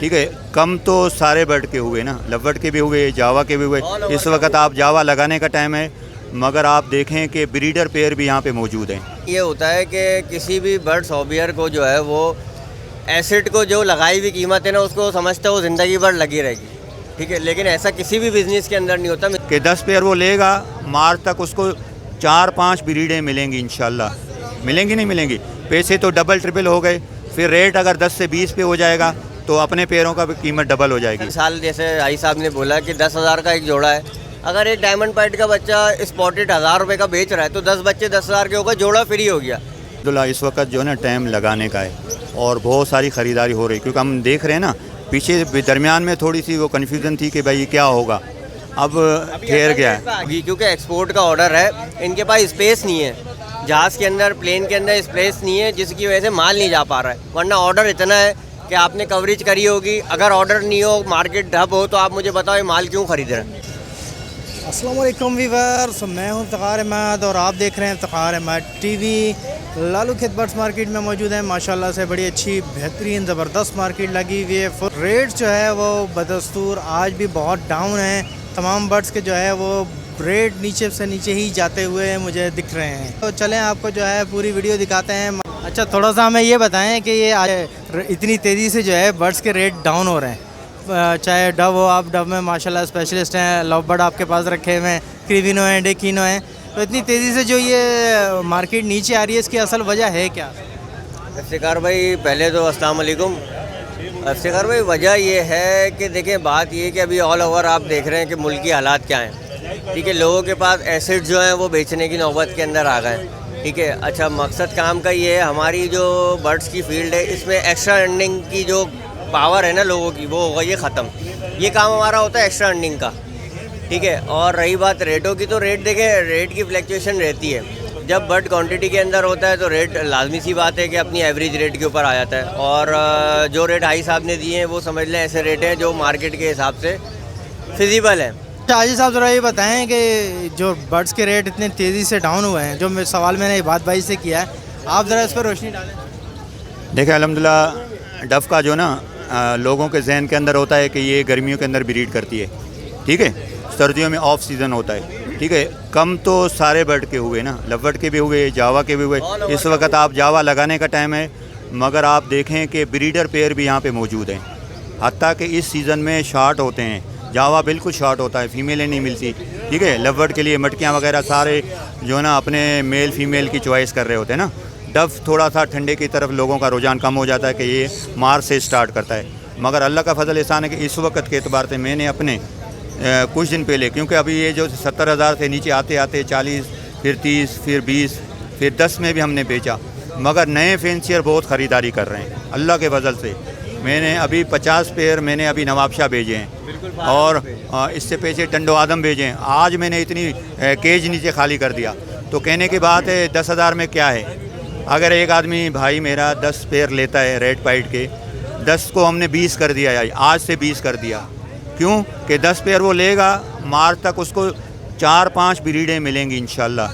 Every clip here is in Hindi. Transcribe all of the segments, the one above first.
ठीक है। कम तो सारे बर्ड के हुए ना, लवबर्ड के भी हुए, जावा के भी हुए। इस वक्त आप जावा लगाने का टाइम है, मगर आप देखें कि ब्रीडर पेयर भी यहाँ पे मौजूद हैं। ये होता है कि किसी भी बर्ड्स हॉबियर को जो है वो एसेट को जो लगाई हुई कीमत है ना, उसको समझता है वो ज़िंदगी भर लगी रहेगी, ठीक है। लेकिन ऐसा किसी भी बिजनेस के अंदर नहीं होता कि 10 पेयर वो लेगा, मार्च तक उसको 4-5 ब्रीडें मिलेंगी इंशाल्लाह। मिलेंगी नहीं मिलेंगी, पैसे तो डबल ट्रिपल हो गए। फिर रेट अगर 10 से 20 पे हो जाएगा तो अपने पेयरों का भी कीमत डबल हो जाएगी। साल जैसे भाई साहब ने बोला कि 10,000 का एक जोड़ा है, अगर एक डायमंड पाइट का बच्चा स्पॉटेड 1000 रुपये का बेच रहा है तो 10 बच्चे 10,000 के होगा, जोड़ा फ्री हो गया। अब्दुल्ला इस वक्त जो है ना टाइम लगाने का है और बहुत सारी ख़रीदारी हो रही है, क्योंकि हम देख रहे हैं ना पीछे दरमियान में थोड़ी सी वो कन्फ्यूज़न थी कि भाई क्या होगा, अब ठहर गया है क्योंकि एक्सपोर्ट का ऑर्डर है, इनके पास स्पेस नहीं है, जहाज़ के अंदर प्लेन के अंदर स्पेस नहीं है, जिसकी वजह से माल नहीं जा पा रहा है। वरना ऑर्डर इतना है कि आपने कवरेज करी होगी, अगर ऑर्डर नहीं हो, मार्केट डब हो, तो आप मुझे बताओ ये माल क्यों खरीद रहे हैं। अस्सलाम वालेकुम व्यूअर्स, मैं हूं इफ्तिखार अहमद और आप देख रहे हैं इफ्तिखार अहमद टीवी। लालू खेत बर्ड्स मार्केट में मौजूद है। माशाल्लाह से बड़ी अच्छी बेहतरीन ज़बरदस्त मार्केट लगी हुई है। रेट जो है वो बदस्तूर आज भी बहुत डाउन है। तमाम बर्ड्स के जो है वो रेट नीचे से नीचे ही जाते हुए मुझे दिख रहे हैं। तो चलें आपको जो है पूरी वीडियो दिखाते हैं। अच्छा, थोड़ा सा हमें ये बताएं कि ये आज इतनी तेज़ी से जो है बर्ड्स के रेट डाउन हो रहे हैं, चाहे डव हो, आप डव में माशाल्लाह स्पेशलिस्ट हैं, लव बर्ड आपके पास रखे हुए हैं, क्रिविनो हैं, डेकिनो हैं, तो इतनी तेज़ी से जो ये मार्केट नीचे आ रही है इसकी असल वजह है क्या? इफ्तिखार भाई पहले तो अस्सलाम वालेकुम। इफ्तिखार भाई वजह ये है कि देखें, बात ये है कि अभी ऑल ओवर आप देख रहे हैं कि मुल्क की हालात क्या हैं, ठीक है। लोगों के पास एसेट जो हैं वो बेचने की नौबत के अंदर आ गए, ठीक है। अच्छा, मकसद काम का ये है, हमारी जो बर्ड्स की फील्ड है इसमें एक्स्ट्रा अर्निंग की जो पावर है ना लोगों की, वो होगा ये ख़त्म। ये काम हमारा होता है एक्स्ट्रा अर्निंग का, ठीक है। और रही बात रेटों की, तो रेट देखें, रेट की फ्लैक्चुएशन रहती है। जब बर्ड क्वांटिटी के अंदर होता है तो रेट लाजमी सी बात है कि अपनी एवरेज रेट के ऊपर आ जाता है। और जो रेट हाई साहब ने दिए हैं वो समझ लें ऐसे रेट हैं जो मार्केट के हिसाब से फिजिबल है। हाजी साहब ज़रा ये बताएं कि जो बर्ड्स के रेट इतने तेज़ी से डाउन हुए हैं, जो सवाल मैंने इबाद भाई से किया है, आप ज़रा इस पर रोशनी डालें। देखिए अल्हम्दुलिल्लाह डव का जो ना लोगों के जहन के अंदर होता है कि ये गर्मियों के अंदर ब्रीड करती है, ठीक है, सर्दियों में ऑफ सीज़न होता है, ठीक है। कम तो सारे बर्ड के हुए ना, लवबर्ड के भी हुए, जावा के भी हुए। इस वक्त आप जावा लगाने का टाइम है, मगर आप देखें कि ब्रीडर पेयर भी यहाँ पे मौजूद हैं। हत्ता कि इस सीज़न में शार्ट होते हैं, जावा बिल्कुल शार्ट होता है, फ़ीमेलें नहीं मिलती, ठीक है। लवबर्ड के लिए मटकियाँ वगैरह सारे जो है ना अपने मेल फ़ीमेल की चॉइस कर रहे होते हैं ना। डव थोड़ा सा ठंडे की तरफ लोगों का रुझान कम हो जाता है कि ये मार्च से स्टार्ट करता है, मगर अल्लाह का फजल एहसान है कि इस वक्त के एतबार से मैंने अपने कुछ दिन पहले, क्योंकि अभी ये जो 70,000 से नीचे आते आते 40, फिर 30, फिर 20, फिर 10 में भी हमने बेचा, मगर नए फेंसियर बहुत ख़रीदारी कर रहे हैं अल्लाह के फजल से। मैंने अभी 50 पेयर मैंने अभी नवाबशाह भेजे हैं और इससे पीछे टंडो आदम भेजे हैं। आज मैंने इतनी केज नीचे खाली कर दिया, तो कहने की बात है 10,000 में क्या है। अगर एक आदमी भाई मेरा 10 पेयर लेता है रेड पाइट के, 10 को हमने 20 कर दिया है, आज से 20 कर दिया। क्यों कि 10 पेयर वो लेगा, मार्च तक उसको 4-5 ब्रीडें मिलेंगी इंशाल्लाह।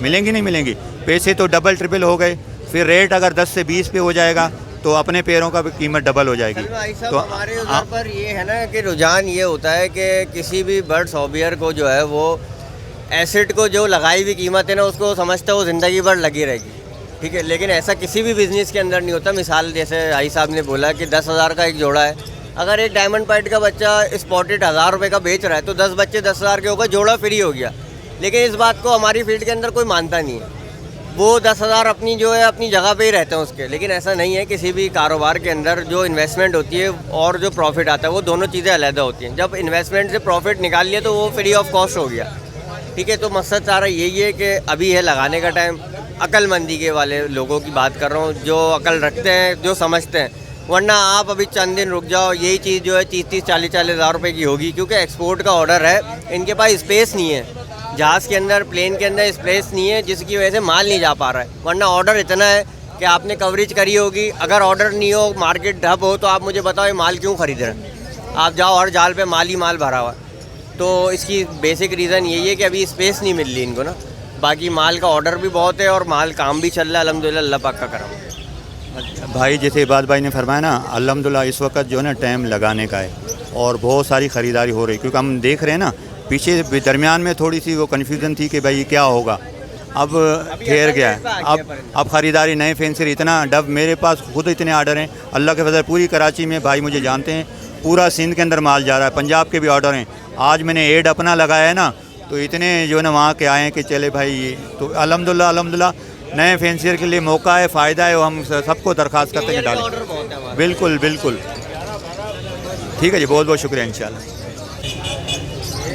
मिलेंगी नहीं मिलेंगी, पैसे तो डबल ट्रिपल हो गए। फिर रेट अगर 10 से 20 पे हो जाएगा तो अपने पेयरों का भी कीमत डबल हो जाएगी। तो हमारे उधर पर ये है ना कि रुझान ये होता है कि किसी भी बर्ड्स हॉबियर को जो है वो एसेट को जो लगाई हुई कीमत है ना, उसको समझता है वो ज़िंदगी भर लगी रहेगी, ठीक है। लेकिन ऐसा किसी भी बिज़नेस के अंदर नहीं होता। मिसाल जैसे भाई साहब ने बोला कि 10,000 का एक जोड़ा है, अगर एक डायमंड पाइट का बच्चा स्पॉटेड 1000 रुपये का बेच रहा है तो 10 बच्चे 10,000 के होगा, जोड़ा फ्री हो गया। लेकिन इस बात को हमारी फील्ड के अंदर कोई मानता नहीं है। वो 10,000 अपनी जो है अपनी जगह पे ही रहते हैं उसके। लेकिन ऐसा नहीं है, किसी भी कारोबार के अंदर जो इन्वेस्टमेंट होती है और जो प्रॉफिट आता है वो दोनों चीज़ें अलग होती हैं। जब इन्वेस्टमेंट से प्रॉफिट निकाल लिया तो वो फ्री ऑफ कॉस्ट हो गया, ठीक है। तो मकसद सारा यही है कि अभी है लगाने का टाइम। अक्लमंदी के वाले लोगों की बात कर रहा हूँ, जो अकल रखते हैं, जो समझते हैं। वरना आप अभी चंद दिन रुक जाओ, यही चीज़ जो है 30-30, 40-40 हज़ार रुपये की होगी, क्योंकि एक्सपोर्ट का ऑर्डर है, इनके पास स्पेस नहीं है, जहाज़ के अंदर प्लेन के अंदर स्पेस नहीं है, जिसकी वजह से माल नहीं जा पा रहा है। वरना ऑर्डर इतना है कि आपने कवरेज करी होगी, अगर ऑर्डर नहीं हो, मार्केट डब हो, तो आप मुझे बताओ ये माल क्यों खरीद रहे हैं। आप जाओ, हर जाल पे माल ही माल भरा हुआ। तो इसकी बेसिक रीज़न यही है कि अभी स्पेस नहीं मिल रही इनको ना। बाकी माल का ऑर्डर भी बहुत है और माल काम भी चल रहा है, अल्हम्दुलिल्लाह, अल्लाह पाक का करम। भाई जैसे इबाद भाई ने फरमाया ना, अल्हम्दुलिल्लाह इस वक्त जो है ना टाइम लगाने का है और बहुत सारी ख़रीदारी हो रही है, क्योंकि हम देख रहे हैं ना पीछे दरमियान में थोड़ी सी वो कन्फ्यूज़न थी कि भाई ये क्या होगा, अब ठहर गया है। अब ख़रीदारी नए फैंसर इतना डब, मेरे पास खुद इतने आर्डर हैं अल्लाह के फजल, पूरी कराची में भाई मुझे जानते हैं, पूरा सिंध के अंदर माल जा रहा है, पंजाब के भी ऑर्डर हैं। आज मैंने एड अपना लगाया है ना, तो इतने जो है ना वहाँ के आए हैं कि चले भाई ये तो अल्हम्दुलिल्लाह नए फैंसियर के लिए मौका है, फ़ायदा है, हम सबको दरख्वास्त करते हैं डालें। बिल्कुल बिल्कुल ठीक है जी, बहुत बहुत शुक्रिया इंशाल्लाह।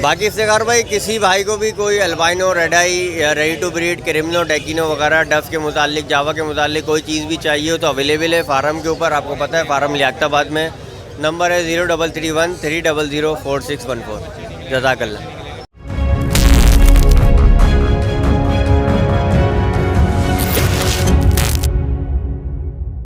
बाकी इफ्तिखार भाई किसी भाई को भी कोई अल्बाइनो, रेड आई या रेडी टू ब्रीड, क्रिमिनो, डेकिनो वगैरह डफ के मुतालिक, जावा के मुतालिक कोई चीज़ भी चाहिए हो तो अवेलेबल है फार्म के ऊपर। आपको पता है फार्म लियाकताबाद में, नंबर है 0331 300 4614। जज़ाकल्लाह।